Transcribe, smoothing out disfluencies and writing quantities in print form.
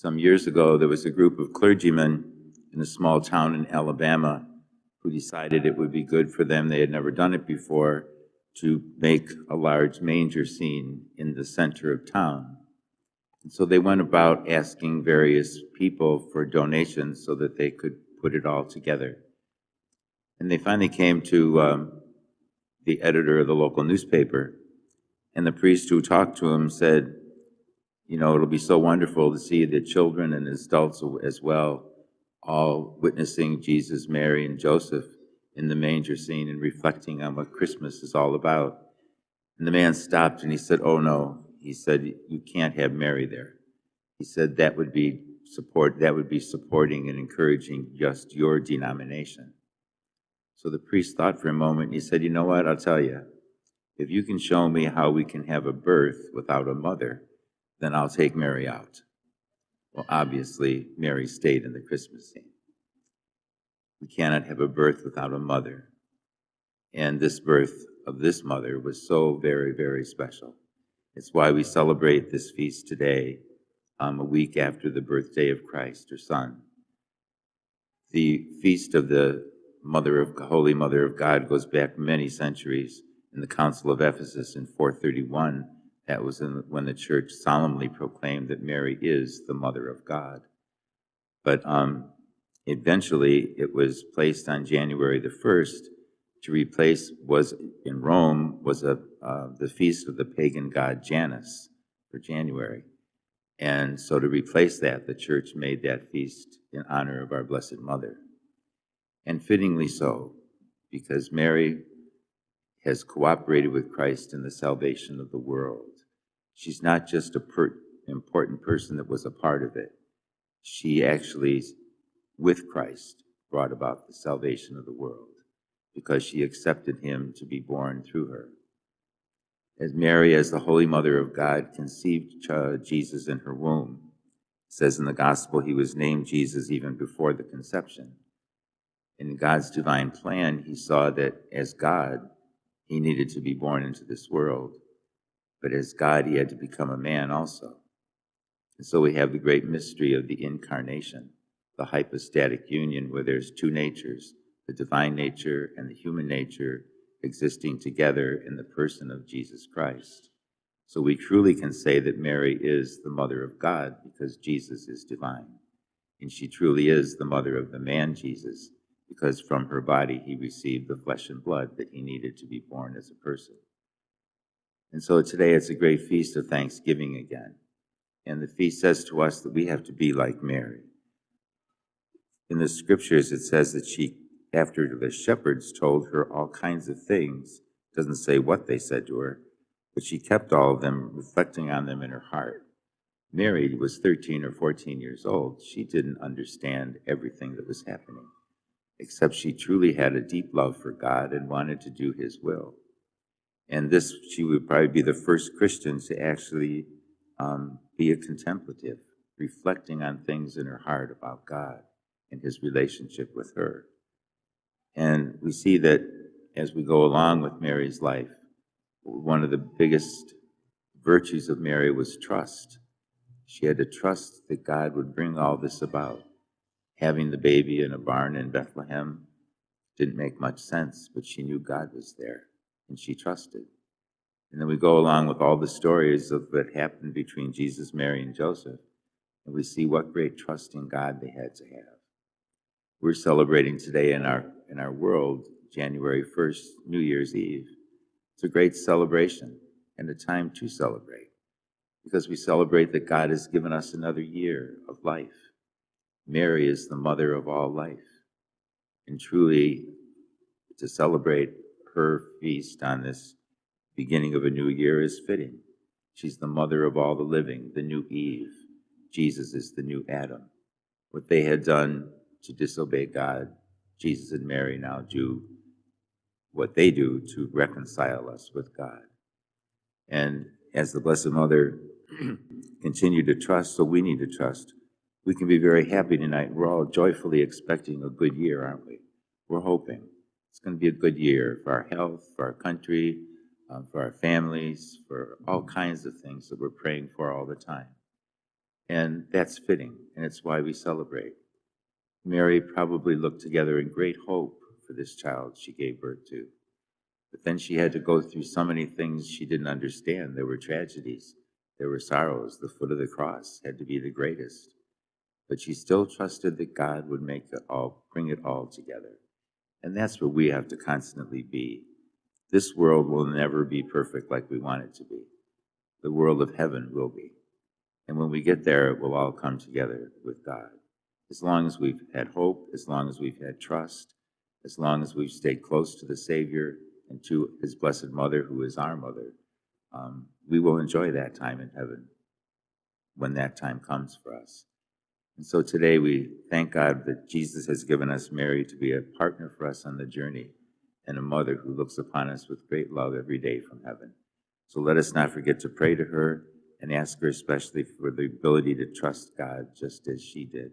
Some years ago, there was a group of clergymen in a small town in Alabama who decided it would be good for them, they had never done it before, to make a large manger scene in the center of town. And so they went about asking various people for donations so that they could put it all together. And they finally came to the editor of the local newspaper, and the priest who talked to him said, you know, it'll be so wonderful to see the children and adults as well, all witnessing Jesus, Mary, and Joseph in the manger scene and reflecting on what Christmas is all about. And the man stopped and he said, oh no, he said, you can't have Mary there. He said that would be supporting and encouraging just your denomination. So the priest thought for a moment and he said, you know what, I'll tell you, if you can show me how we can have a birth without a mother, then I'll take Mary out. Well, obviously, Mary stayed in the Christmas scene. We cannot have a birth without a mother. And this birth of this mother was so very, very special. It's why we celebrate this feast today, a week after the birthday of Christ, her son. The feast of the Holy Mother of God goes back many centuries. In the Council of Ephesus in 431, that was when the church solemnly proclaimed that Mary is the Mother of God. But eventually it was placed on January the 1st to replace, in Rome, was the feast of the pagan god Janus for January. And so to replace that, the church made that feast in honor of our Blessed Mother. And fittingly so, because Mary has cooperated with Christ in the salvation of the world. She's not just an important person that was a part of it. She actually, with Christ, brought about the salvation of the world because she accepted him to be born through her. As Mary, as the Holy Mother of God, conceived Jesus in her womb, it says in the Gospel he was named Jesus even before the conception. In God's divine plan, he saw that as God, he needed to be born into this world, but as God, he had to become a man also. And so we have the great mystery of the incarnation, the hypostatic union where there's two natures, the divine nature and the human nature existing together in the person of Jesus Christ. So we truly can say that Mary is the Mother of God because Jesus is divine. And she truly is the mother of the man Jesus, because from her body he received the flesh and blood that he needed to be born as a person. And so today it's a great feast of thanksgiving again. And the feast says to us that we have to be like Mary. In the scriptures it says that she, after the shepherds told her all kinds of things, doesn't say what they said to her, but she kept all of them, reflecting on them in her heart. Mary was 13 or 14 years old. She didn't understand everything that was happening, except she truly had a deep love for God and wanted to do his will. And she would probably be the first Christian to actually be a contemplative, reflecting on things in her heart about God and his relationship with her. And we see that as we go along with Mary's life, one of the biggest virtues of Mary was trust. She had to trust that God would bring all this about. Having the baby in a barn in Bethlehem didn't make much sense, but she knew God was there, and she trusted. And then we go along with all the stories of what happened between Jesus, Mary, and Joseph, and we see what great trust in God they had to have. We're celebrating today in our world, January 1st, New Year's Eve. It's a great celebration and a time to celebrate, because we celebrate that God has given us another year of life. Mary is the mother of all life. And truly, to celebrate her feast on this beginning of a new year is fitting. She's the mother of all the living, the new Eve. Jesus is the new Adam. What they had done to disobey God, Jesus and Mary now do what they do to reconcile us with God. And as the Blessed Mother continued to trust, so we need to trust. We can be very happy tonight. We're all joyfully expecting a good year, aren't we? We're hoping it's going to be a good year for our health, for our country, for our families, for all kinds of things that we're praying for all the time. And that's fitting, and it's why we celebrate. Mary probably looked together in great hope for this child she gave birth to. But then she had to go through so many things she didn't understand. There were tragedies, there were sorrows. The foot of the cross had to be the greatest. But she still trusted that God would bring it all together. And that's where we have to constantly be. This world will never be perfect like we want it to be. The world of heaven will be. And when we get there, it will all come together with God. As long as we've had hope, as long as we've had trust, as long as we've stayed close to the Savior and to his blessed mother, who is our mother, we will enjoy that time in heaven when that time comes for us. And so today we thank God that Jesus has given us Mary to be a partner for us on the journey and a mother who looks upon us with great love every day from heaven. So let us not forget to pray to her and ask her especially for the ability to trust God just as she did.